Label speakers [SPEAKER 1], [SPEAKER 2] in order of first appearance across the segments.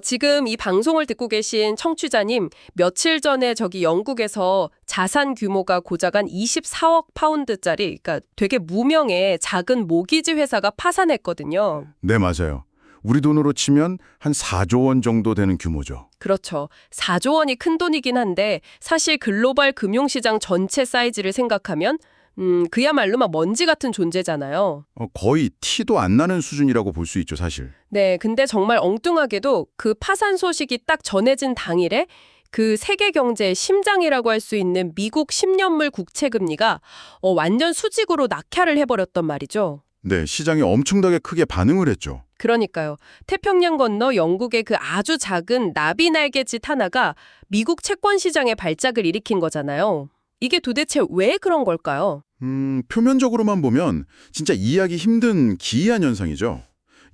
[SPEAKER 1] 지금 이 방송을 듣고 계신 청취자님, 며칠 전에 저기 영국에서 자산 규모가 고작 한 24억 파운드짜리, 그러니까 되게 무명의 작은 모기지 회사가 파산했거든요.
[SPEAKER 2] 네, 맞아요. 우리 돈으로 치면 한 4조 원 정도 되는 규모죠.
[SPEAKER 1] 그렇죠. 4조 원이 큰 돈이긴 한데 사실 글로벌 금융시장 전체 사이즈를 생각하면 그야말로 막 먼지 같은 존재잖아요.
[SPEAKER 2] 거의 티도 안 나는 수준이라고 볼 수 있죠, 사실.
[SPEAKER 1] 네, 근데 정말 엉뚱하게도 그 파산 소식이 딱 전해진 당일에 그 세계 경제의 심장이라고 할 수 있는 미국 10년물 국채 금리가 완전 수직으로 낙하를 해버렸단 말이죠.
[SPEAKER 2] 네, 시장이 엄청나게 크게 반응을 했죠.
[SPEAKER 1] 그러니까요. 태평양 건너 영국의 그 아주 작은 나비 날개짓 하나가 미국 채권 시장의 발작을 일으킨 거잖아요. 이게 도대체 왜 그런 걸까요?
[SPEAKER 2] 표면적으로만 보면 진짜 이해하기 힘든 기이한 현상이죠.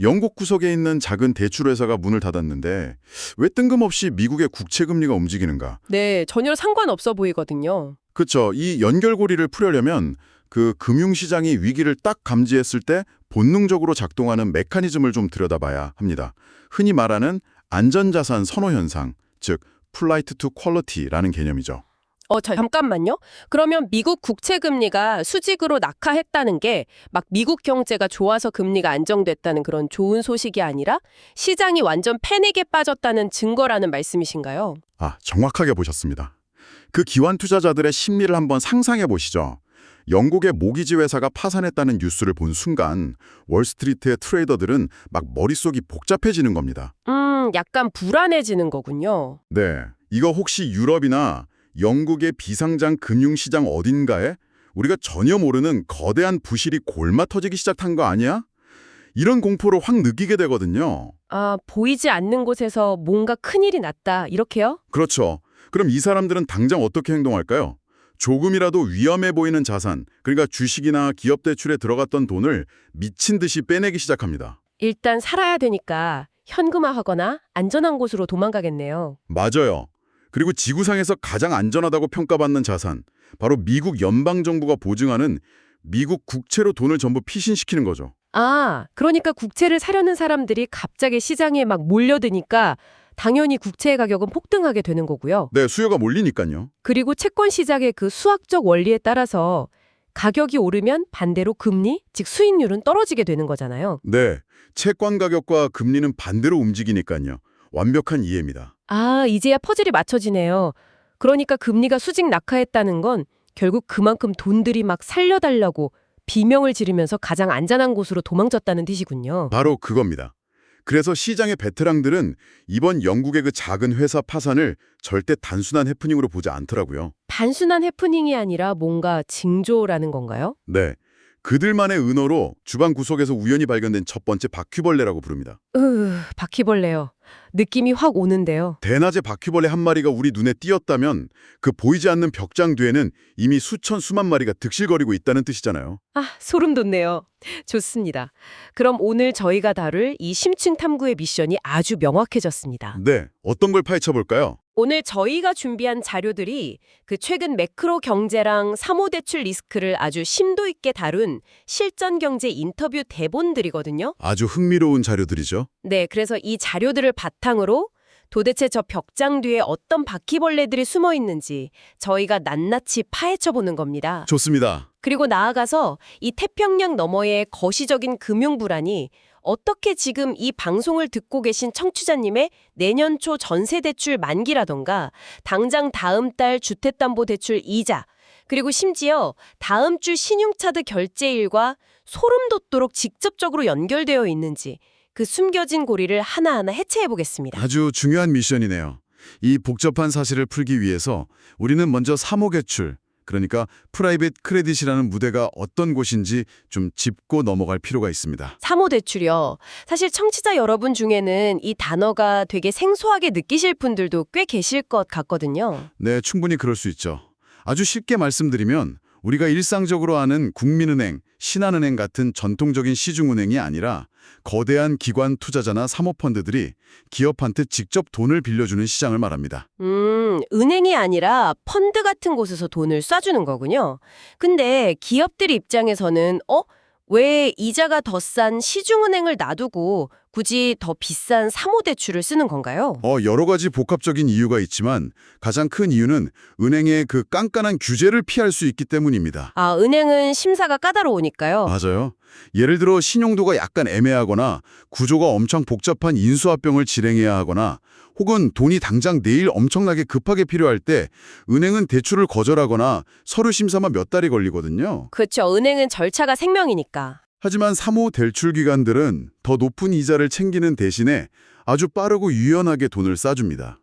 [SPEAKER 2] 영국 구석에 있는 작은 대출회사가 문을 닫았는데 왜 뜬금없이 미국의 국채 금리가 움직이는가?
[SPEAKER 1] 네, 전혀 상관없어 보이거든요.
[SPEAKER 2] 그렇죠. 이 연결고리를 풀려면 그 금융시장이 위기를 딱 감지했을 때 본능적으로 작동하는 메커니즘을 좀 들여다봐야 합니다. 흔히 말하는 안전자산 선호 현상, 즉 Flight to Quality라는 개념이죠.
[SPEAKER 1] 잠깐만요. 그러면 미국 국채 금리가 수직으로 낙하했다는 게 막 미국 경제가 좋아서 금리가 안정됐다는 그런 좋은 소식이 아니라 시장이 완전 패닉에 빠졌다는 증거라는 말씀이신가요?
[SPEAKER 2] 정확하게 보셨습니다. 그 기관 투자자들의 심리를 한번 상상해 보시죠. 영국의 모기지 회사가 파산했다는 뉴스를 본 순간 월스트리트의 트레이더들은 막 머릿속이 복잡해지는 겁니다.
[SPEAKER 1] 약간 불안해지는 거군요.
[SPEAKER 2] 네, 이거 혹시 유럽이나 영국의 비상장 금융시장 어딘가에 우리가 전혀 모르는 거대한 부실이 골마 터지기 시작한 거 아니야? 이런 공포를 확 느끼게 되거든요.
[SPEAKER 1] 보이지 않는 곳에서 뭔가 큰일이 났다, 이렇게요?
[SPEAKER 2] 그렇죠. 그럼 이 사람들은 당장 어떻게 행동할까요? 조금이라도 위험해 보이는 자산, 그러니까 주식이나 기업 대출에 들어갔던 돈을 미친 듯이 빼내기 시작합니다.
[SPEAKER 1] 일단 살아야 되니까 현금화하거나 안전한 곳으로 도망가겠네요.
[SPEAKER 2] 맞아요. 그리고 지구상에서 가장 안전하다고 평가받는 자산, 바로 미국 연방정부가 보증하는 미국 국채로 돈을 전부 피신시키는 거죠.
[SPEAKER 1] 그러니까 국채를 사려는 사람들이 갑자기 시장에 막 몰려드니까 당연히 국채의 가격은 폭등하게 되는 거고요.
[SPEAKER 2] 네, 수요가 몰리니까요.
[SPEAKER 1] 그리고 채권 시장의 그 수학적 원리에 따라서 가격이 오르면 반대로 금리, 즉 수익률은 떨어지게 되는 거잖아요.
[SPEAKER 2] 네, 채권 가격과 금리는 반대로 움직이니까요. 완벽한 이해입니다.
[SPEAKER 1] 이제야 퍼즐이 맞춰지네요. 그러니까 금리가 수직 낙하했다는 건 결국 그만큼 돈들이 막 살려달라고 비명을 지르면서 가장 안전한 곳으로 도망쳤다는 뜻이군요.
[SPEAKER 2] 바로 그겁니다. 그래서 시장의 베테랑들은 이번 영국의 그 작은 회사 파산을 절대 단순한 해프닝으로 보지 않더라고요.
[SPEAKER 1] 단순한 해프닝이 아니라 뭔가 징조라는 건가요?
[SPEAKER 2] 네, 그들만의 은어로 주방 구석에서 우연히 발견된 첫 번째 바퀴벌레라고 부릅니다.
[SPEAKER 1] 바퀴벌레요. 느낌이 확 오는데요.
[SPEAKER 2] 대낮에 바퀴벌레 한 마리가 우리 눈에 띄었다면 그 보이지 않는 벽장 뒤에는 이미 수천 수만 마리가 득실거리고 있다는 뜻이잖아요.
[SPEAKER 1] 소름 돋네요. 좋습니다. 그럼 오늘 저희가 다룰 이 심층 탐구의 미션이 아주 명확해졌습니다.
[SPEAKER 2] 네, 어떤 걸 파헤쳐 볼까요?
[SPEAKER 1] 오늘 저희가 준비한 자료들이 그 최근 매크로 경제랑 사모대출 리스크를 아주 심도 있게 다룬 실전 경제 인터뷰 대본들이거든요.
[SPEAKER 2] 아주 흥미로운 자료들이죠.
[SPEAKER 1] 네, 그래서 이 자료들을 바탕으로 도대체 저 벽장 뒤에 어떤 바퀴벌레들이 숨어 있는지 저희가 낱낱이 파헤쳐 보는 겁니다.
[SPEAKER 2] 좋습니다.
[SPEAKER 1] 그리고 나아가서 이 태평양 너머의 거시적인 금융 불안이 어떻게 지금 이 방송을 듣고 계신 청취자님의 내년 초 전세대출 만기라던가 당장 다음 달 주택담보대출 이자 그리고 심지어 다음 주 신용카드 결제일과 소름 돋도록 직접적으로 연결되어 있는지 그 숨겨진 고리를 하나하나 해체해 보겠습니다.
[SPEAKER 2] 아주 중요한 미션이네요. 이 복잡한 사실을 풀기 위해서 우리는 먼저 사모대출, 그러니까 프라이빗 크레딧이라는 무대가 어떤 곳인지 좀 짚고 넘어갈 필요가 있습니다.
[SPEAKER 1] 사모대출이요. 사실 청취자 여러분 중에는 이 단어가 되게 생소하게 느끼실 분들도 꽤 계실 것 같거든요.
[SPEAKER 2] 네, 충분히 그럴 수 있죠. 아주 쉽게 말씀드리면 우리가 일상적으로 아는 국민은행, 신한은행 같은 전통적인 시중은행이 아니라 거대한 기관 투자자나 사모펀드들이 기업한테 직접 돈을 빌려주는 시장을 말합니다.
[SPEAKER 1] 은행이 아니라 펀드 같은 곳에서 돈을 쏴주는 거군요. 근데 기업들 입장에서는 왜 이자가 더 싼 시중은행을 놔두고 굳이 더 비싼 사모대출을 쓰는 건가요?
[SPEAKER 2] 여러 가지 복합적인 이유가 있지만 가장 큰 이유는 은행의 그 깐깐한 규제를 피할 수 있기 때문입니다.
[SPEAKER 1] 아, 은행은 심사가 까다로우니까요.
[SPEAKER 2] 맞아요. 예를 들어 신용도가 약간 애매하거나 구조가 엄청 복잡한 인수합병을 진행해야 하거나 혹은 돈이 당장 내일 엄청나게 급하게 필요할 때 은행은 대출을 거절하거나 서류 심사만 몇 달이 걸리거든요.
[SPEAKER 1] 그렇죠. 은행은 절차가 생명이니까.
[SPEAKER 2] 하지만 사모 대출 기관들은 더 높은 이자를 챙기는 대신에 아주 빠르고 유연하게 돈을 싸줍니다.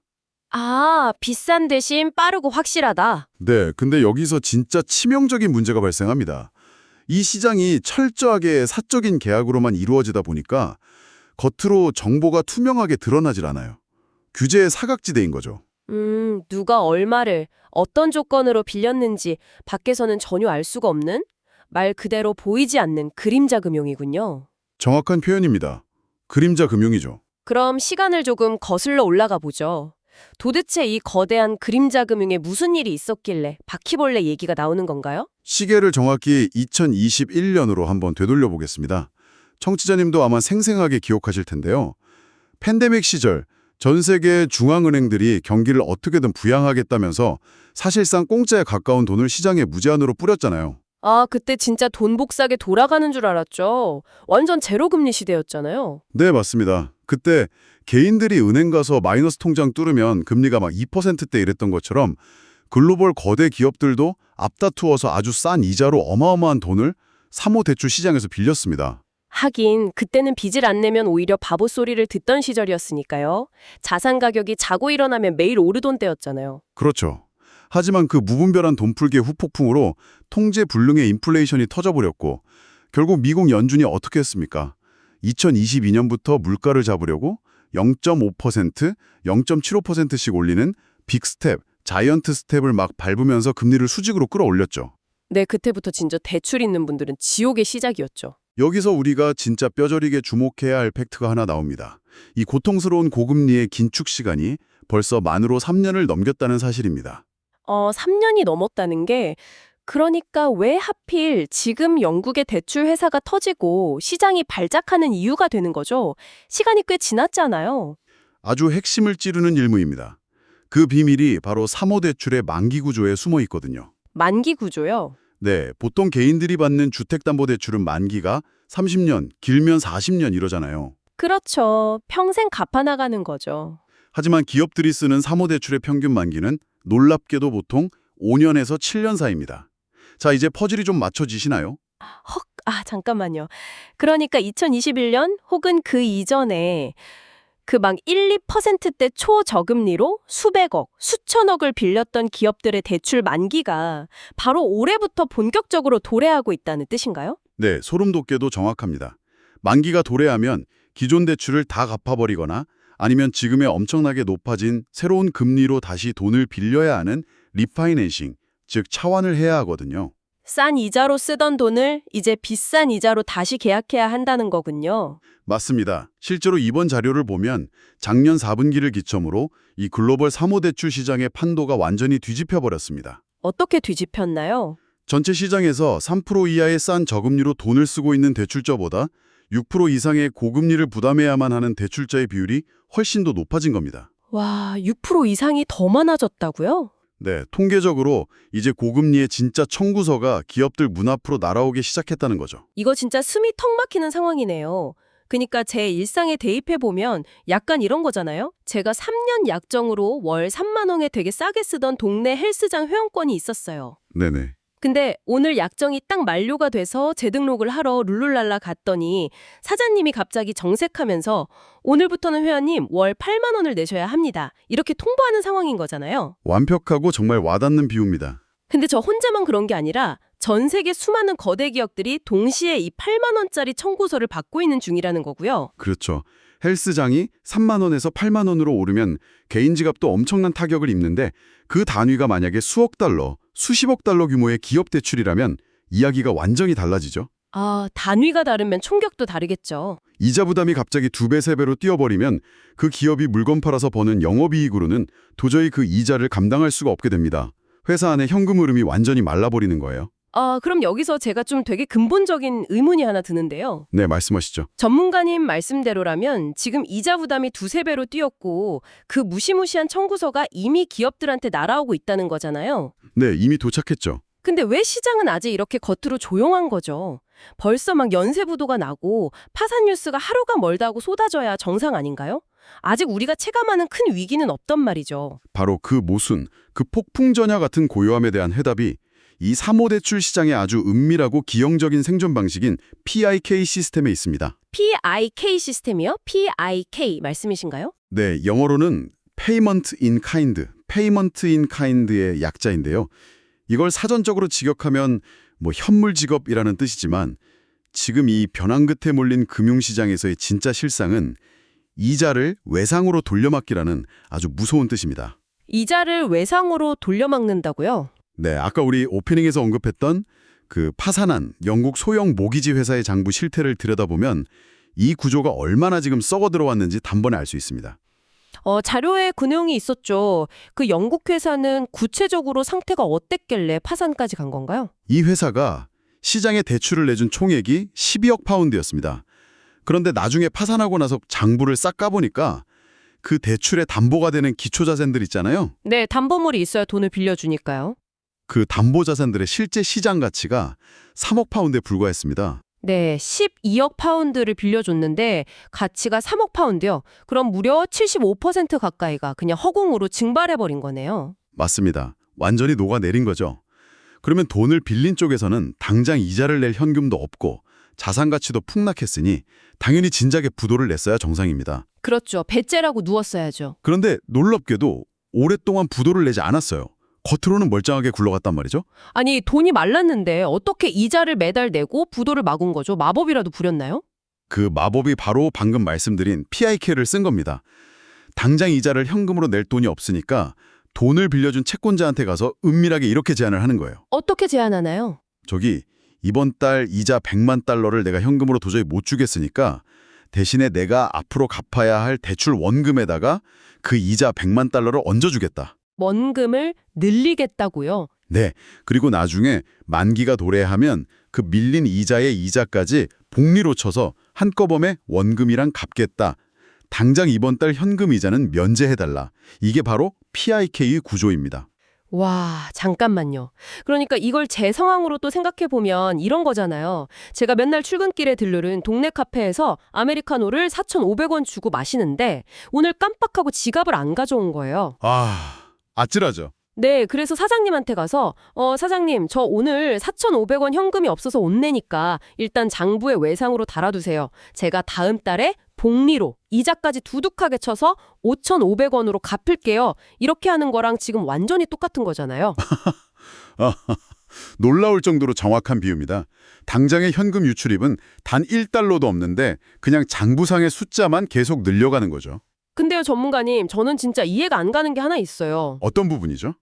[SPEAKER 1] 아, 비싼 대신 빠르고 확실하다.
[SPEAKER 2] 네, 근데 여기서 진짜 치명적인 문제가 발생합니다. 이 시장이 철저하게 사적인 계약으로만 이루어지다 보니까 겉으로 정보가 투명하게 드러나질 않아요. 규제의 사각지대인 거죠.
[SPEAKER 1] 누가 얼마를 어떤 조건으로 빌렸는지 밖에서는 전혀 알 수가 없는 말 그대로 보이지 않는 그림자 금융이군요.
[SPEAKER 2] 정확한 표현입니다. 그림자 금융이죠.
[SPEAKER 1] 그럼 시간을 조금 거슬러 올라가 보죠. 도대체 이 거대한 그림자 금융에 무슨 일이 있었길래 바퀴벌레 얘기가 나오는 건가요?
[SPEAKER 2] 시계를 정확히 2021년으로 한번 되돌려 보겠습니다. 청취자님도 아마 생생하게 기억하실 텐데요. 팬데믹 시절 전 세계 중앙은행들이 경기를 어떻게든 부양하겠다면서 사실상 공짜에 가까운 돈을 시장에 무제한으로 뿌렸잖아요.
[SPEAKER 1] 아, 그때 진짜 돈 복사게 돌아가는 줄 알았죠. 완전 제로금리 시대였잖아요.
[SPEAKER 2] 네, 맞습니다. 그때 개인들이 은행 가서 마이너스 통장 뚫으면 금리가 막 2%대 이랬던 것처럼 글로벌 거대 기업들도 앞다투어서 아주 싼 이자로 어마어마한 돈을 사모대출 시장에서 빌렸습니다.
[SPEAKER 1] 하긴 그때는 빚을 안 내면 오히려 바보 소리를 듣던 시절이었으니까요. 자산 가격이 자고 일어나면 매일 오르던 때였잖아요.
[SPEAKER 2] 그렇죠. 하지만 그 무분별한 돈풀기 후폭풍으로 통제 불능의 인플레이션이 터져버렸고 결국 미국 연준이 어떻게 했습니까? 2022년부터 물가를 잡으려고 0.5%, 0.75%씩 올리는 빅스텝, 자이언트 스텝을 막 밟으면서 금리를 수직으로 끌어올렸죠.
[SPEAKER 1] 네, 그때부터 진짜 대출 있는 분들은 지옥의 시작이었죠.
[SPEAKER 2] 여기서 우리가 진짜 뼈저리게 주목해야 할 팩트가 하나 나옵니다. 이 고통스러운 고금리의 긴축 시간이 벌써 만으로 3년을 넘겼다는 사실입니다.
[SPEAKER 1] 3년이 넘었다는 게 그러니까 왜 하필 지금 영국의 대출 회사가 터지고 시장이 발작하는 이유가 되는 거죠. 시간이 꽤 지났잖아요.
[SPEAKER 2] 아주 핵심을 찌르는 일무입니다. 그 비밀이 바로 사모대출의 만기 구조에 숨어 있거든요.
[SPEAKER 1] 만기 구조요.
[SPEAKER 2] 네, 보통 개인들이 받는 주택담보대출은 만기가 30년, 길면 40년 이러잖아요.
[SPEAKER 1] 그렇죠. 평생 갚아나가는 거죠.
[SPEAKER 2] 하지만 기업들이 쓰는 사모대출의 평균 만기는 놀랍게도 보통 5년에서 7년 사이입니다. 자, 이제 퍼즐이 좀 맞춰지시나요?
[SPEAKER 1] 잠깐만요. 그러니까 2021년 혹은 그 이전에 그 막 1, 2%대 초저금리로 수백억, 수천억을 빌렸던 기업들의 대출 만기가 바로 올해부터 본격적으로 도래하고 있다는 뜻인가요?
[SPEAKER 2] 네, 소름 돋게도 정확합니다. 만기가 도래하면 기존 대출을 다 갚아버리거나 아니면 지금의 엄청나게 높아진 새로운 금리로 다시 돈을 빌려야 하는 리파이낸싱, 즉 차환을 해야 하거든요.
[SPEAKER 1] 싼 이자로 쓰던 돈을 이제 비싼 이자로 다시 계약해야 한다는 거군요.
[SPEAKER 2] 맞습니다. 실제로 이번 자료를 보면 작년 4분기를 기점으로 이 글로벌 사모대출 시장의 판도가 완전히 뒤집혀버렸습니다.
[SPEAKER 1] 어떻게 뒤집혔나요?
[SPEAKER 2] 전체 시장에서 3% 이하의 싼 저금리로 돈을 쓰고 있는 대출자보다 6% 이상의 고금리를 부담해야만 하는 대출자의 비율이 훨씬 더 높아진 겁니다.
[SPEAKER 1] 와, 6% 이상이 더 많아졌다고요?
[SPEAKER 2] 네, 통계적으로 이제 고금리의 진짜 청구서가 기업들 문 앞으로 날아오기 시작했다는 거죠.
[SPEAKER 1] 이거 진짜 숨이 턱 막히는 상황이네요. 그러니까 제 일상에 대입해보면 약간 이런 거잖아요. 제가 3년 약정으로 월 3만 원에 되게 싸게 쓰던 동네 헬스장 회원권이 있었어요.
[SPEAKER 2] 네네.
[SPEAKER 1] 근데 오늘 약정이 딱 만료가 돼서 재등록을 하러 룰루랄라 갔더니 사장님이 갑자기 정색하면서 오늘부터는 회원님 월 8만 원을 내셔야 합니다. 이렇게 통보하는 상황인 거잖아요.
[SPEAKER 2] 완벽하고 정말 와닿는 비유입니다.
[SPEAKER 1] 근데 저 혼자만 그런 게 아니라 전 세계 수많은 거대 기업들이 동시에 이 8만 원짜리 청구서를 받고 있는 중이라는 거고요.
[SPEAKER 2] 그렇죠. 헬스장이 3만 원에서 8만 원으로 오르면 개인 지갑도 엄청난 타격을 입는데 그 단위가 만약에 수억 달러, 수십억 달러 규모의 기업 대출이라면 이야기가 완전히 달라지죠.
[SPEAKER 1] 아, 단위가 다르면 총격도 다르겠죠.
[SPEAKER 2] 이자 부담이 갑자기 2배, 3배로 뛰어버리면 그 기업이 물건 팔아서 버는 영업이익으로는 도저히 그 이자를 감당할 수가 없게 됩니다. 회사 안에 현금 흐름이 완전히 말라버리는 거예요.
[SPEAKER 1] 그럼 여기서 제가 좀 되게 근본적인 의문이 하나 드는데요.
[SPEAKER 2] 네, 말씀하시죠.
[SPEAKER 1] 전문가님 말씀대로라면 지금 이자 부담이 두세 배로 뛰었고 그 무시무시한 청구서가 이미 기업들한테 날아오고 있다는 거잖아요.
[SPEAKER 2] 네, 이미 도착했죠.
[SPEAKER 1] 근데 왜 시장은 아직 이렇게 겉으로 조용한 거죠? 벌써 막 연쇄부도가 나고 파산 뉴스가 하루가 멀다고 쏟아져야 정상 아닌가요? 아직 우리가 체감하는 큰 위기는 없단 말이죠.
[SPEAKER 2] 바로 그 모순, 그 폭풍전야 같은 고요함에 대한 해답이 이 사모대출 시장의 아주 은밀하고 기형적인 생존 방식인 PIK 시스템에 있습니다.
[SPEAKER 1] PIK 시스템이요? PIK 말씀이신가요?
[SPEAKER 2] 네, 영어로는 Payment in Kind, Payment in Kind의 약자인데요. 이걸 사전적으로 직역하면 현물 직업이라는 뜻이지만 지금 이 벼랑 끝에 몰린 금융시장에서의 진짜 실상은 이자를 외상으로 돌려막기라는 아주 무서운 뜻입니다.
[SPEAKER 1] 이자를 외상으로 돌려막는다고요?
[SPEAKER 2] 네, 아까 우리 오프닝에서 언급했던 그 파산한 영국 소형 모기지 회사의 장부 실태를 들여다보면 이 구조가 얼마나 지금 썩어 들어왔는지 단번에 알 수 있습니다.
[SPEAKER 1] 자료에 그 내용이 있었죠. 그 영국 회사는 구체적으로 상태가 어땠길래 파산까지 간 건가요?
[SPEAKER 2] 이 회사가 시장에 대출을 내준 총액이 12억 파운드였습니다. 그런데 나중에 파산하고 나서 장부를 싹 까보니까 그 대출의 담보가 되는 기초자산들 있잖아요.
[SPEAKER 1] 네, 담보물이 있어야 돈을 빌려주니까요.
[SPEAKER 2] 그 담보자산들의 실제 시장 가치가 3억 파운드에 불과했습니다.
[SPEAKER 1] 네, 12억 파운드를 빌려줬는데 가치가 3억 파운드요. 그럼 무려 75% 가까이가 그냥 허공으로 증발해버린 거네요.
[SPEAKER 2] 맞습니다. 완전히 녹아내린 거죠. 그러면 돈을 빌린 쪽에서는 당장 이자를 낼 현금도 없고 자산 가치도 폭락했으니 당연히 진작에 부도를 냈어야 정상입니다.
[SPEAKER 1] 그렇죠. 배째라고 누웠어야죠.
[SPEAKER 2] 그런데 놀랍게도 오랫동안 부도를 내지 않았어요. 겉으로는 멀쩡하게 굴러갔단 말이죠.
[SPEAKER 1] 아니, 돈이 말랐는데 어떻게 이자를 매달 내고 부도를 막은 거죠? 마법이라도 부렸나요?
[SPEAKER 2] 그 마법이 바로 방금 말씀드린 PIK를 쓴 겁니다. 당장 이자를 현금으로 낼 돈이 없으니까 돈을 빌려준 채권자한테 가서 은밀하게 이렇게 제안을 하는 거예요.
[SPEAKER 1] 어떻게 제안하나요?
[SPEAKER 2] 저기 이번 달 이자 100만 달러를 내가 현금으로 도저히 못 주겠으니까 대신에 내가 앞으로 갚아야 할 대출 원금에다가 그 이자 100만 달러를 얹어주겠다.
[SPEAKER 1] 원금을 늘리겠다고요?
[SPEAKER 2] 네, 그리고 나중에 만기가 도래하면 그 밀린 이자의 이자까지 복리로 쳐서 한꺼번에 원금이랑 갚겠다. 당장 이번 달 현금 이자는 면제해달라. 이게 바로 PIK의 구조입니다.
[SPEAKER 1] 와, 잠깐만요. 그러니까 이걸 제 상황으로 또 생각해보면 이런 거잖아요. 제가 맨날 출근길에 들르는 동네 카페에서 아메리카노를 4,500원 주고 마시는데 오늘 깜빡하고 지갑을 안 가져온 거예요.
[SPEAKER 2] 아찔하죠.
[SPEAKER 1] 네, 그래서 사장님한테 가서 사장님, 저 오늘 4,500원 현금이 없어서 못 내니까 일단 장부에 외상으로 달아두세요. 제가 다음 달에 복리로 이자까지 두둑하게 쳐서 5,500원으로 갚을게요. 이렇게 하는 거랑 지금 완전히 똑같은 거잖아요.
[SPEAKER 2] 놀라울 정도로 정확한 비유입니다. 당장의 현금 유출입은 단 1달러도 없는데 그냥 장부상의 숫자만 계속 늘려가는 거죠.
[SPEAKER 1] 근데요, 전문가님, 저는 진짜 이해가 안 가는 게 하나 있어요.
[SPEAKER 2] 어떤 부분이죠?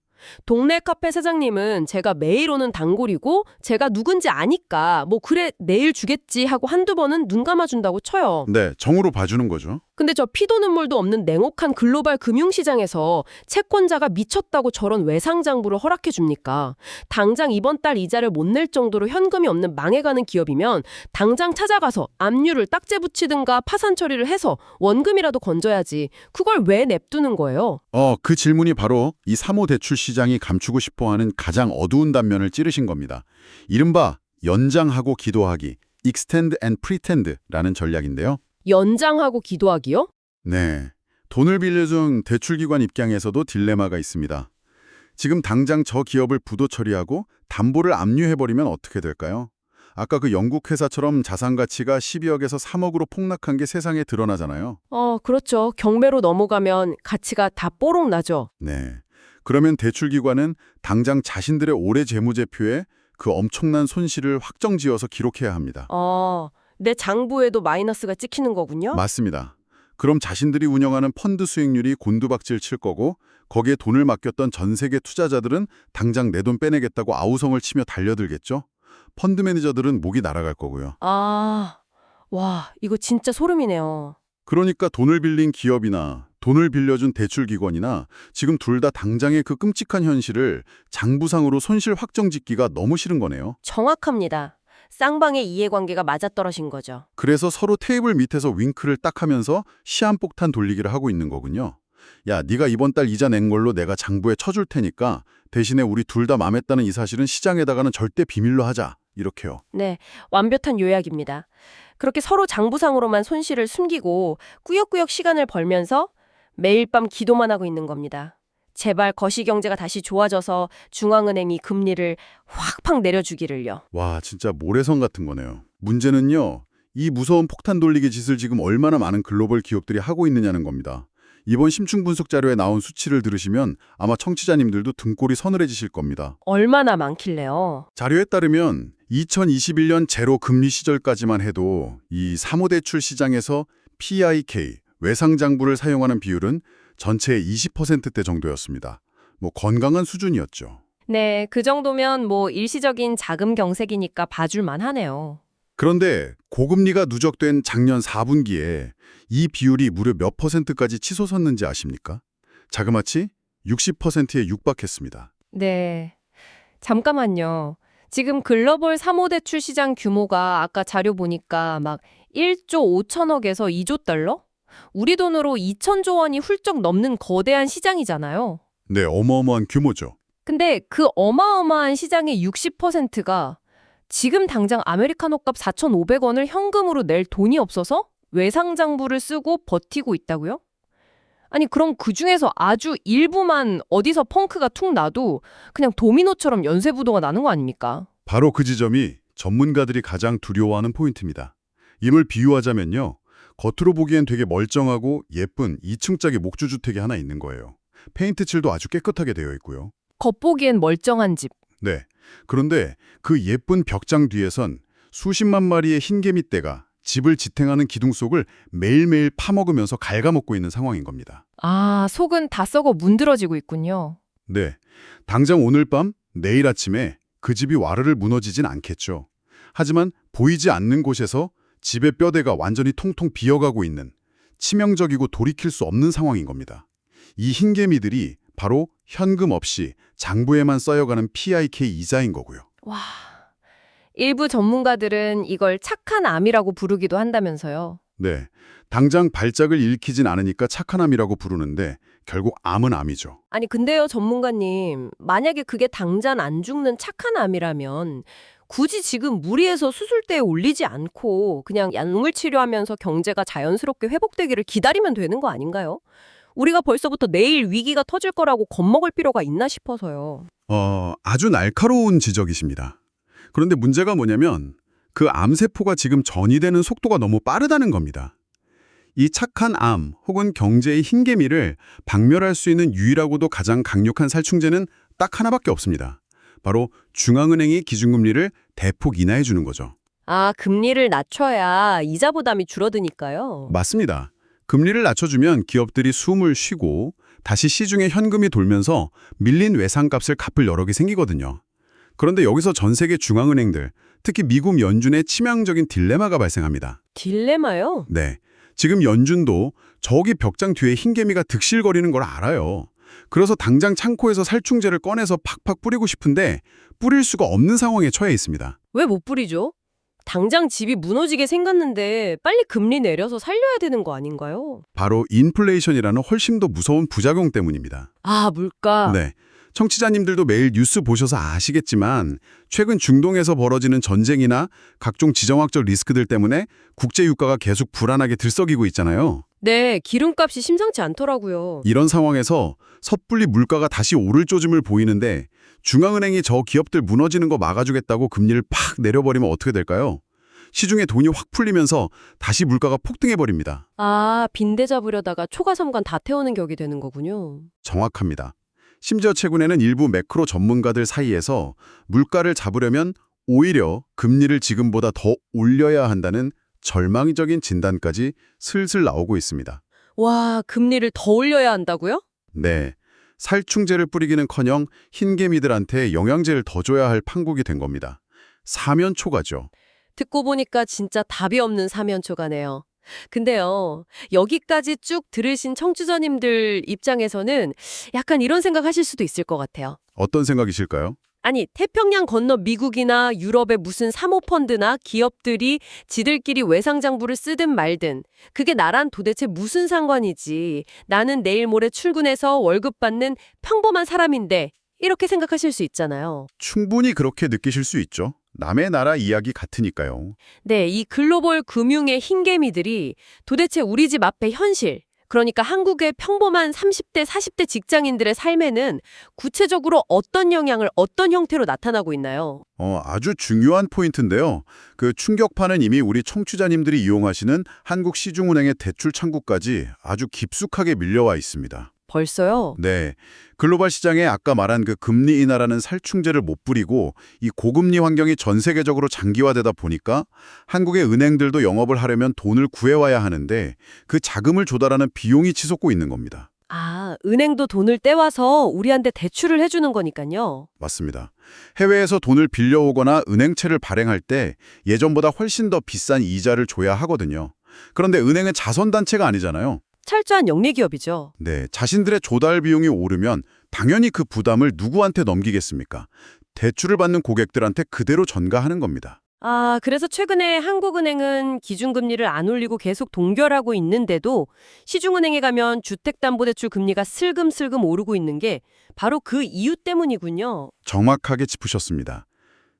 [SPEAKER 1] 동네 카페 사장님은 제가 매일 오는 단골이고 제가 누군지 아니까 그래 내일 주겠지 하고 한두 번은 눈 감아준다고 쳐요.
[SPEAKER 2] 네, 정으로 봐주는 거죠.
[SPEAKER 1] 근데 저 피도 눈물도 없는 냉혹한 글로벌 금융시장에서 채권자가 미쳤다고 저런 외상장부를 허락해 줍니까? 당장 이번 달 이자를 못 낼 정도로 현금이 없는 망해가는 기업이면 당장 찾아가서 압류를 딱재 붙이든가 파산 처리를 해서 원금이라도 건져야지. 그걸 왜 냅두는 거예요?
[SPEAKER 2] 그 질문이 바로 이 사모대출 시장이 감추고 싶어하는 가장 어두운 단면을 찌르신 겁니다. 이른바 연장하고 기도하기, extend and pretend라는 전략인데요.
[SPEAKER 1] 연장하고 기도하기요?
[SPEAKER 2] 네, 돈을 빌려준 대출기관 입장에서도 딜레마가 있습니다. 지금 당장 저 기업을 부도 처리하고 담보를 압류해버리면 어떻게 될까요? 아까 그 영국 회사처럼 자산 가치가 12억에서 3억으로 폭락한 게 세상에 드러나잖아요.
[SPEAKER 1] 그렇죠. 경매로 넘어가면 가치가 다 뽀록 나죠.
[SPEAKER 2] 네, 그러면 대출기관은 당장 자신들의 올해 재무제표에 그 엄청난 손실을 확정지어서 기록해야 합니다.
[SPEAKER 1] 내 장부에도 마이너스가 찍히는 거군요?
[SPEAKER 2] 맞습니다. 그럼 자신들이 운영하는 펀드 수익률이 곤두박질 칠 거고 거기에 돈을 맡겼던 전 세계 투자자들은 당장 내 돈 빼내겠다고 아우성을 치며 달려들겠죠. 펀드 매니저들은 목이 날아갈 거고요.
[SPEAKER 1] 와, 이거 진짜 소름이네요.
[SPEAKER 2] 그러니까 돈을 빌린 기업이나 돈을 빌려준 대출기관이나 지금 둘 다 당장의 그 끔찍한 현실을 장부상으로 손실 확정짓기가 너무 싫은 거네요.
[SPEAKER 1] 정확합니다. 쌍방의 이해관계가 맞아떨어진 거죠.
[SPEAKER 2] 그래서 서로 테이블 밑에서 윙크를 딱 하면서 시한폭탄 돌리기를 하고 있는 거군요. 야, 네가 이번 달 이자 낸 걸로 내가 장부에 쳐줄 테니까 대신에 우리 둘 다 맘했다는 이 사실은 시장에다가는 절대 비밀로 하자. 이렇게요.
[SPEAKER 1] 네, 완벽한 요약입니다. 그렇게 서로 장부상으로만 손실을 숨기고 꾸역꾸역 시간을 벌면서 매일 밤 기도만 하고 있는 겁니다. 제발 거시경제가 다시 좋아져서 중앙은행이 금리를 확팍 내려주기를요.
[SPEAKER 2] 와, 진짜 모래성 같은 거네요. 문제는요, 이 무서운 폭탄 돌리기 짓을 지금 얼마나 많은 글로벌 기업들이 하고 있느냐는 겁니다. 이번 심층 분석 자료에 나온 수치를 들으시면 아마 청취자님들도 등골이 서늘해지실 겁니다.
[SPEAKER 1] 얼마나 많길래요?
[SPEAKER 2] 자료에 따르면 2021년 제로 금리 시절까지만 해도 이 사모대출 시장에서 PIK, 외상장부를 사용하는 비율은 전체의 20%대 정도였습니다. 뭐 건강한 수준이었죠.
[SPEAKER 1] 네, 그 정도면 뭐 일시적인 자금 경색이니까 봐줄만 하네요.
[SPEAKER 2] 그런데 고금리가 누적된 작년 4분기에 이 비율이 무려 몇 %까지 치솟았는지 아십니까? 자그마치 60%에 육박했습니다.
[SPEAKER 1] 네, 잠깐만요. 지금 글로벌 사모대출 시장 규모가 아까 자료 보니까 막 1조 5천억에서 2조 달러? 우리 돈으로 2천조 원이 훌쩍 넘는 거대한 시장이잖아요.
[SPEAKER 2] 네, 어마어마한 규모죠.
[SPEAKER 1] 근데 그 어마어마한 시장의 60%가 지금 당장 아메리카노 값 4,500원을 현금으로 낼 돈이 없어서 외상장부를 쓰고 버티고 있다고요? 아니 그럼 그중에서 아주 일부만 어디서 펑크가 툭 나도 그냥 도미노처럼 연쇄부도가 나는 거 아닙니까?
[SPEAKER 2] 바로 그 지점이 전문가들이 가장 두려워하는 포인트입니다. 임을 비유하자면요. 겉으로 보기엔 되게 멀쩡하고 예쁜 2층짜리 목주주택이 하나 있는 거예요. 페인트 칠도 아주 깨끗하게 되어 있고요.
[SPEAKER 1] 겉보기엔 멀쩡한 집.
[SPEAKER 2] 네. 그런데 그 예쁜 벽장 뒤에선 수십만 마리의 흰개미떼가 집을 지탱하는 기둥 속을 매일매일 파먹으면서 갉아먹고 있는 상황인 겁니다.
[SPEAKER 1] 아, 속은 다 썩어 문드러지고 있군요.
[SPEAKER 2] 네. 당장 오늘 밤, 내일 아침에 그 집이 와르르 무너지진 않겠죠. 하지만 보이지 않는 곳에서 집의 뼈대가 완전히 통통 비어가고 있는 치명적이고 돌이킬 수 없는 상황인 겁니다. 이 흰개미들이 바로 현금 없이 장부에만 쌓여가는 PIK 이자인 거고요.
[SPEAKER 1] 와, 일부 전문가들은 이걸 착한 암이라고 부르기도 한다면서요.
[SPEAKER 2] 네, 당장 발작을 일으키진 않으니까 착한 암이라고 부르는데 결국 암은 암이죠.
[SPEAKER 1] 아니 근데요 전문가님, 만약에 그게 당장 안 죽는 착한 암이라면 굳이 지금 무리해서 수술대에 올리지 않고 그냥 약물 치료하면서 경제가 자연스럽게 회복되기를 기다리면 되는 거 아닌가요? 우리가 벌써부터 내일 위기가 터질 거라고 겁먹을 필요가 있나 싶어서요.
[SPEAKER 2] 아주 날카로운 지적이십니다. 그런데 문제가 뭐냐면 그 암세포가 지금 전이되는 속도가 너무 빠르다는 겁니다. 이 착한 암 혹은 경제의 흰개미를 박멸할 수 있는 유일하고도 가장 강력한 살충제는 딱 하나밖에 없습니다. 바로 중앙은행이 기준금리를 대폭 인하해 주는 거죠.
[SPEAKER 1] 아, 금리를 낮춰야 이자 부담이 줄어드니까요.
[SPEAKER 2] 맞습니다. 금리를 낮춰주면 기업들이 숨을 쉬고 다시 시중에 현금이 돌면서 밀린 외상값을 갚을 여력이 생기거든요. 그런데 여기서 전 세계 중앙은행들, 특히 미국 연준의 치명적인 딜레마가 발생합니다.
[SPEAKER 1] 딜레마요?
[SPEAKER 2] 네, 지금 연준도 저기 벽장 뒤에 흰개미가 득실거리는 걸 알아요. 그래서 당장 창고에서 살충제를 꺼내서 팍팍 뿌리고 싶은데 뿌릴 수가 없는 상황에 처해 있습니다.
[SPEAKER 1] 왜 못 뿌리죠? 당장 집이 무너지게 생겼는데 빨리 금리 내려서 살려야 되는 거 아닌가요?
[SPEAKER 2] 바로 인플레이션이라는 훨씬 더 무서운 부작용 때문입니다.
[SPEAKER 1] 아, 물가.
[SPEAKER 2] 네. 청취자님들도 매일 뉴스 보셔서 아시겠지만 최근 중동에서 벌어지는 전쟁이나 각종 지정학적 리스크들 때문에 국제 유가가 계속 불안하게 들썩이고 있잖아요.
[SPEAKER 1] 네, 기름값이 심상치 않더라고요.
[SPEAKER 2] 이런 상황에서 섣불리 물가가 다시 오를 조짐을 보이는데 중앙은행이 저 기업들 무너지는 거 막아주겠다고 금리를 팍 내려버리면 어떻게 될까요? 시중에 돈이 확 풀리면서 다시 물가가 폭등해버립니다.
[SPEAKER 1] 아, 빈대 잡으려다가 초과삼관 다 태우는 격이 되는 거군요.
[SPEAKER 2] 정확합니다. 심지어 최근에는 일부 매크로 전문가들 사이에서 물가를 잡으려면 오히려 금리를 지금보다 더 올려야 한다는 절망적인 진단까지 슬슬 나오고 있습니다.
[SPEAKER 1] 와, 금리를 더 올려야 한다고요?
[SPEAKER 2] 네, 살충제를 뿌리기는커녕 흰개미들한테 영양제를 더 줘야 할 판국이 된 겁니다. 사면초가죠.
[SPEAKER 1] 듣고 보니까 진짜 답이 없는 사면초가네요. 근데요, 여기까지 쭉 들으신 청취자님들 입장에서는 약간 이런 생각하실 수도 있을 것 같아요.
[SPEAKER 2] 어떤 생각이실까요?
[SPEAKER 1] 아니, 태평양 건너 미국이나 유럽의 무슨 사모펀드나 기업들이 지들끼리 외상장부를 쓰든 말든 그게 나랑 도대체 무슨 상관이지. 나는 내일 모레 출근해서 월급 받는 평범한 사람인데 이렇게 생각하실 수 있잖아요.
[SPEAKER 2] 충분히 그렇게 느끼실 수 있죠. 남의 나라 이야기 같으니까요.
[SPEAKER 1] 네, 이 글로벌 금융의 흰개미들이 도대체 우리 집 앞의 현실, 그러니까 한국의 평범한 30대, 40대 직장인들의 삶에는 구체적으로 어떤 영향을 어떤 형태로 나타나고 있나요?
[SPEAKER 2] 아주 중요한 포인트인데요. 그 충격파는 이미 우리 청취자님들이 이용하시는 한국 시중은행의 대출 창구까지 아주 깊숙하게 밀려와 있습니다.
[SPEAKER 1] 벌써요?
[SPEAKER 2] 네, 글로벌 시장에 아까 말한 그 금리 인하라는 살충제를 못 뿌리고 이 고금리 환경이 전 세계적으로 장기화되다 보니까 한국의 은행들도 영업을 하려면 돈을 구해와야 하는데 그 자금을 조달하는 비용이 치솟고 있는 겁니다.
[SPEAKER 1] 아, 은행도 돈을 떼와서 우리한테 대출을 해주는 거니까요.
[SPEAKER 2] 맞습니다. 해외에서 돈을 빌려오거나 은행채를 발행할 때 예전보다 훨씬 더 비싼 이자를 줘야 하거든요. 그런데 은행은 자선단체가 아니잖아요.
[SPEAKER 1] 철저한 영리기업이죠.
[SPEAKER 2] 네, 자신들의 조달 비용이 오르면 당연히 그 부담을 누구한테 넘기겠습니까? 대출을 받는 고객들한테 그대로 전가하는 겁니다.
[SPEAKER 1] 아, 그래서 최근에 한국은행은 기준금리를 안 올리고 계속 동결하고 있는데도 시중은행에 가면 주택담보대출 금리가 슬금슬금 오르고 있는 게 바로 그 이유 때문이군요.
[SPEAKER 2] 정확하게 짚으셨습니다.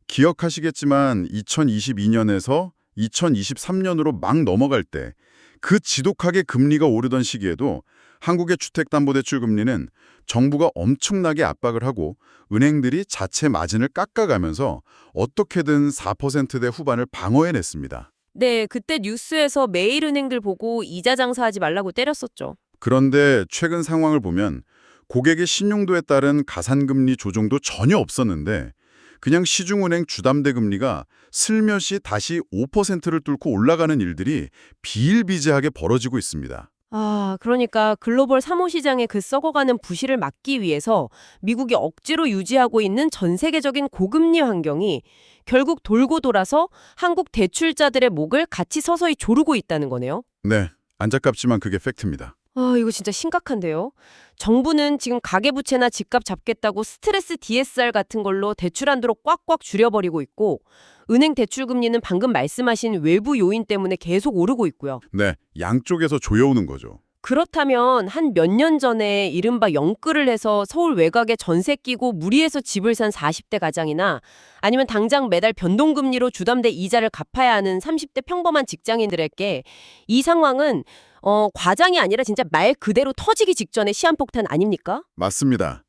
[SPEAKER 2] 기억하시겠지만 2022년에서 2023년으로 막 넘어갈 때 그 지독하게 금리가 오르던 시기에도 한국의 주택담보대출 금리는 정부가 엄청나게 압박을 하고 은행들이 자체 마진을 깎아가면서 어떻게든 4%대 후반을 방어해냈습니다.
[SPEAKER 1] 네, 그때 뉴스에서 매일 은행들 보고 이자 장사하지 말라고 때렸었죠.
[SPEAKER 2] 그런데 최근 상황을 보면 고객의 신용도에 따른 가산금리 조정도 전혀 없었는데 그냥 시중은행 주담대 금리가 슬며시 다시 5%를 뚫고 올라가는 일들이 비일비재하게 벌어지고 있습니다.
[SPEAKER 1] 아, 그러니까 글로벌 사모시장의 그 썩어가는 부실을 막기 위해서 미국이 억지로 유지하고 있는 전 세계적인 고금리 환경이 결국 돌고 돌아서 한국 대출자들의 목을 같이 서서히 조르고 있다는 거네요.
[SPEAKER 2] 네, 안타깝지만 그게 팩트입니다.
[SPEAKER 1] 아, 이거 진짜 심각한데요. 정부는 지금 가계부채나 집값 잡겠다고 스트레스 DSR 같은 걸로 대출 한도로 꽉꽉 줄여버리고 있고 은행 대출 금리는 방금 말씀하신 외부 요인 때문에 계속 오르고 있고요.
[SPEAKER 2] 네, 양쪽에서 조여오는 거죠.
[SPEAKER 1] 그렇다면 한 몇 년 전에 이른바 영끌을 해서 서울 외곽에 전세 끼고 무리해서 집을 산 40대 가장이나 아니면 당장 매달 변동금리로 주담대 이자를 갚아야 하는 30대 평범한 직장인들에게 이 상황은 과장이 아니라 진짜 말 그대로 터지기 직전의 시한폭탄 아닙니까?
[SPEAKER 2] 맞습니다.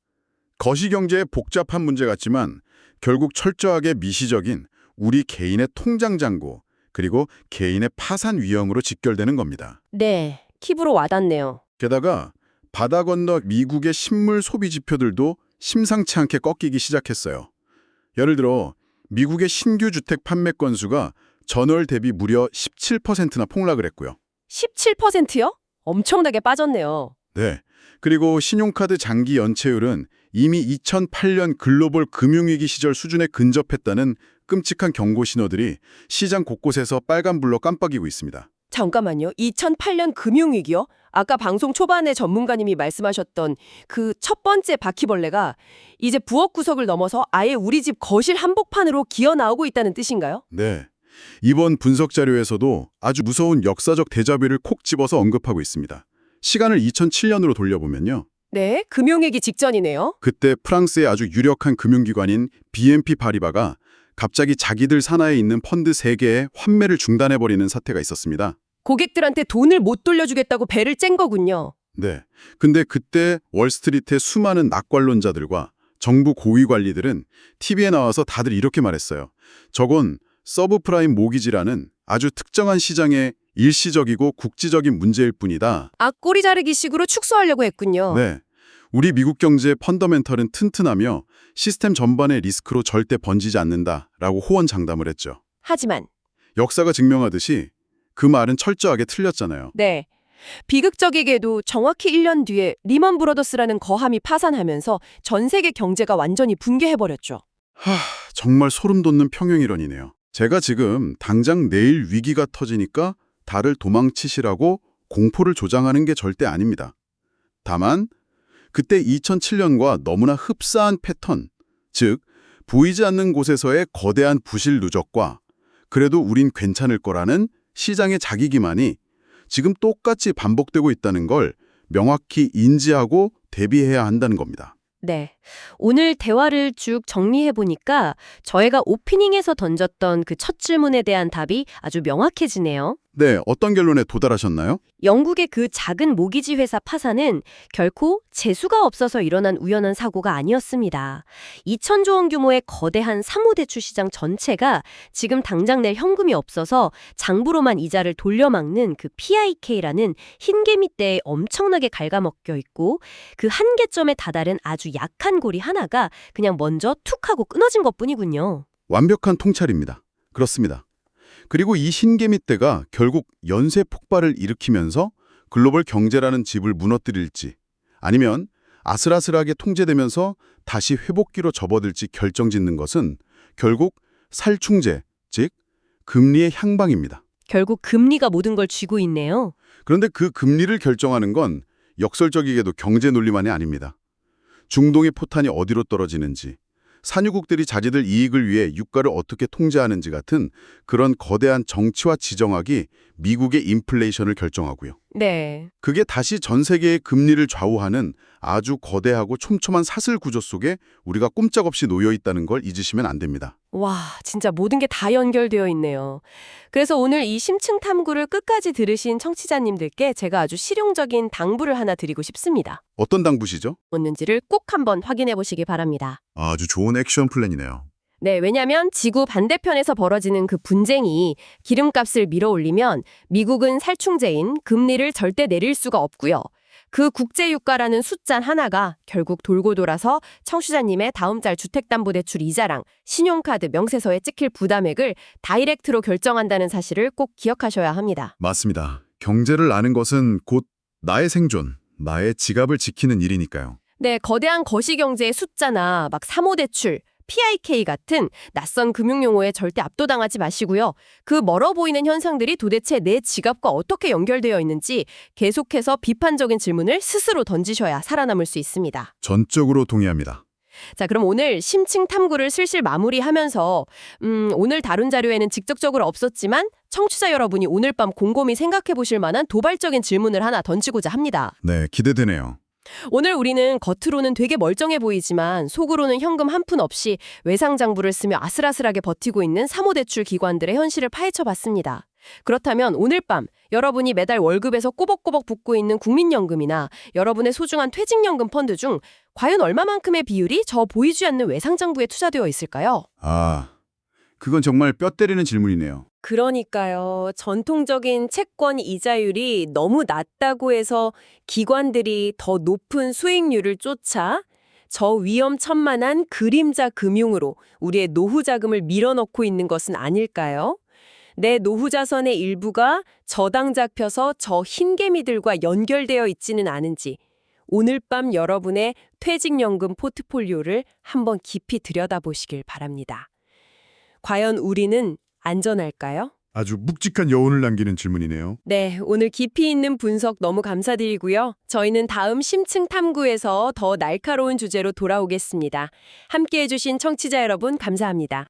[SPEAKER 2] 거시경제의 복잡한 문제 같지만 결국 철저하게 미시적인 우리 개인의 통장 잔고 그리고 개인의 파산 위험으로 직결되는 겁니다.
[SPEAKER 1] 네, 킵으로 와닿네요.
[SPEAKER 2] 게다가 바다 건너 미국의 식물 소비 지표들도 심상치 않게 꺾이기 시작했어요. 예를 들어 미국의 신규 주택 판매 건수가 전월 대비 무려 17%나 폭락을 했고요.
[SPEAKER 1] 17%요? 엄청나게 빠졌네요.
[SPEAKER 2] 네. 그리고 신용카드 장기 연체율은 이미 2008년 글로벌 금융위기 시절 수준에 근접했다는 끔찍한 경고 신호들이 시장 곳곳에서 빨간불로 깜빡이고 있습니다.
[SPEAKER 1] 잠깐만요. 2008년 금융위기요? 아까 방송 초반에 전문가님이 말씀하셨던 그 첫 번째 바퀴벌레가 이제 부엌 구석을 넘어서 아예 우리 집 거실 한복판으로 기어 나오고 있다는 뜻인가요?
[SPEAKER 2] 네. 이번 분석 자료에서도 아주 무서운 역사적 데자뷰를 콕 집어서 언급하고 있습니다. 시간을 2007년으로 돌려보면요.
[SPEAKER 1] 네, 금융위기 직전이네요.
[SPEAKER 2] 그때 프랑스의 아주 유력한 금융기관인 BNP 파리바가 갑자기 자기들 산하에 있는 펀드 3개의 환매를 중단해버리는 사태가 있었습니다.
[SPEAKER 1] 고객들한테 돈을 못 돌려주겠다고 배를 짠 거군요.
[SPEAKER 2] 네. 근데 그때 월스트리트의 수많은 낙관론자들과 정부 고위 관리들은 TV에 나와서 다들 이렇게 말했어요. 저건 서브프라임 모기지라는 아주 특정한 시장의 일시적이고 국지적인 문제일 뿐이다.
[SPEAKER 1] 아, 꼬리 자르기 식으로 축소하려고 했군요.
[SPEAKER 2] 네. 우리 미국 경제의 펀더멘털은 튼튼하며 시스템 전반의 리스크로 절대 번지지 않는다라고 호언장담을 했죠.
[SPEAKER 1] 하지만
[SPEAKER 2] 역사가 증명하듯이 그 말은 철저하게 틀렸잖아요.
[SPEAKER 1] 네. 비극적이게도 정확히 1년 뒤에 리먼 브러더스라는 거함이 파산하면서 전 세계 경제가 완전히 붕괴해버렸죠.
[SPEAKER 2] 정말 소름 돋는 평행이론이네요. 제가 지금 당장 내일 위기가 터지니까 달을 도망치시라고 공포를 조장하는 게 절대 아닙니다. 다만 그때 2007년과 너무나 흡사한 패턴, 즉 보이지 않는 곳에서의 거대한 부실 누적과 그래도 우린 괜찮을 거라는 시장의 자기 기만이 지금 똑같이 반복되고 있다는 걸 명확히 인지하고 대비해야 한다는 겁니다.
[SPEAKER 1] 네. 오늘 대화를 쭉 정리해보니까 저희가 오프닝에서 던졌던 그 첫 질문에 대한 답이 아주 명확해지네요.
[SPEAKER 2] 네, 어떤 결론에 도달하셨나요?
[SPEAKER 1] 영국의 그 작은 모기지 회사 파산은 결코 재수가 없어서 일어난 우연한 사고가 아니었습니다. 2,000조 원 규모의 거대한 사모대출 시장 전체가 지금 당장 낼 현금이 없어서 장부로만 이자를 돌려막는 그 PIK라는 흰개미떼에 엄청나게 갉아먹혀 있고 그 한계점에 다다른 아주 약한 고리 하나가 그냥 먼저 툭 하고 끊어진 것뿐이군요.
[SPEAKER 2] 완벽한 통찰입니다. 그렇습니다. 그리고 이 흰개미떼가 결국 연쇄 폭발을 일으키면서 글로벌 경제라는 집을 무너뜨릴지 아니면 아슬아슬하게 통제되면서 다시 회복기로 접어들지 결정짓는 것은 결국 살충제, 즉 금리의 향방입니다.
[SPEAKER 1] 결국 금리가 모든 걸 쥐고 있네요.
[SPEAKER 2] 그런데 그 금리를 결정하는 건 역설적이게도 경제 논리만이 아닙니다. 중동의 포탄이 어디로 떨어지는지, 산유국들이 자기들 이익을 위해 유가를 어떻게 통제하는지 같은 그런 거대한 정치와 지정학이 미국의 인플레이션을 결정하고요.
[SPEAKER 1] 네.
[SPEAKER 2] 그게 다시 전 세계의 금리를 좌우하는 아주 거대하고 촘촘한 사슬 구조 속에 우리가 꼼짝없이 놓여 있다는 걸 잊으시면 안 됩니다.
[SPEAKER 1] 와, 진짜 모든 게 다 연결되어 있네요. 그래서 오늘 이 심층 탐구를 끝까지 들으신 청취자님들께 제가 아주 실용적인 당부를 하나 드리고 싶습니다.
[SPEAKER 2] 어떤 당부시죠?
[SPEAKER 1] 뭐는지를 꼭 한번 확인해 보시기 바랍니다.
[SPEAKER 2] 아주 좋은 액션 플랜이네요.
[SPEAKER 1] 네, 왜냐하면 지구 반대편에서 벌어지는 그 분쟁이 기름값을 밀어올리면 미국은 살충제인 금리를 절대 내릴 수가 없고요. 그 국제유가라는 숫자 하나가 결국 돌고 돌아서 청취자님의 다음 달 주택담보대출 이자랑 신용카드 명세서에 찍힐 부담액을 다이렉트로 결정한다는 사실을 꼭 기억하셔야 합니다.
[SPEAKER 2] 맞습니다. 경제를 아는 것은 곧 나의 생존, 나의 지갑을 지키는 일이니까요.
[SPEAKER 1] 네, 거대한 거시경제의 숫자나 막 사모대출, PIK 같은 낯선 금융용어에 절대 압도당하지 마시고요. 그 멀어 보이는 현상들이 도대체 내 지갑과 어떻게 연결되어 있는지 계속해서 비판적인 질문을 스스로 던지셔야 살아남을 수 있습니다.
[SPEAKER 2] 전적으로 동의합니다.
[SPEAKER 1] 자, 그럼 오늘 심층 탐구를 슬슬 마무리하면서 오늘 다룬 자료에는 직접적으로 없었지만 청취자 여러분이 오늘 밤 곰곰이 생각해 보실 만한 도발적인 질문을 하나 던지고자 합니다.
[SPEAKER 2] 네, 기대되네요.
[SPEAKER 1] 오늘 우리는 겉으로는 되게 멀쩡해 보이지만 속으로는 현금 한 푼 없이 외상장부를 쓰며 아슬아슬하게 버티고 있는 사모대출 기관들의 현실을 파헤쳐 봤습니다. 그렇다면 오늘 밤 여러분이 매달 월급에서 꼬박꼬박 붓고 있는 국민연금이나 여러분의 소중한 퇴직연금 펀드 중 과연 얼마만큼의 비율이 저 보이지 않는 외상장부에 투자되어 있을까요?
[SPEAKER 2] 그건 정말 뼈 때리는 질문이네요.
[SPEAKER 1] 그러니까요. 전통적인 채권 이자율이 너무 낮다고 해서 기관들이 더 높은 수익률을 쫓아 저 위험천만한 그림자 금융으로 우리의 노후 자금을 밀어넣고 있는 것은 아닐까요? 내 노후 자산의 일부가 저당 잡혀서 저 흰개미들과 연결되어 있지는 않은지 오늘 밤 여러분의 퇴직연금 포트폴리오를 한번 깊이 들여다보시길 바랍니다. 과연 우리는 안전할까요?
[SPEAKER 2] 아주 묵직한 여운을 남기는 질문이네요.
[SPEAKER 1] 네, 오늘 깊이 있는 분석 너무 감사드리고요. 저희는 다음 심층 탐구에서 더 날카로운 주제로 돌아오겠습니다. 함께해 주신 청취자 여러분 감사합니다.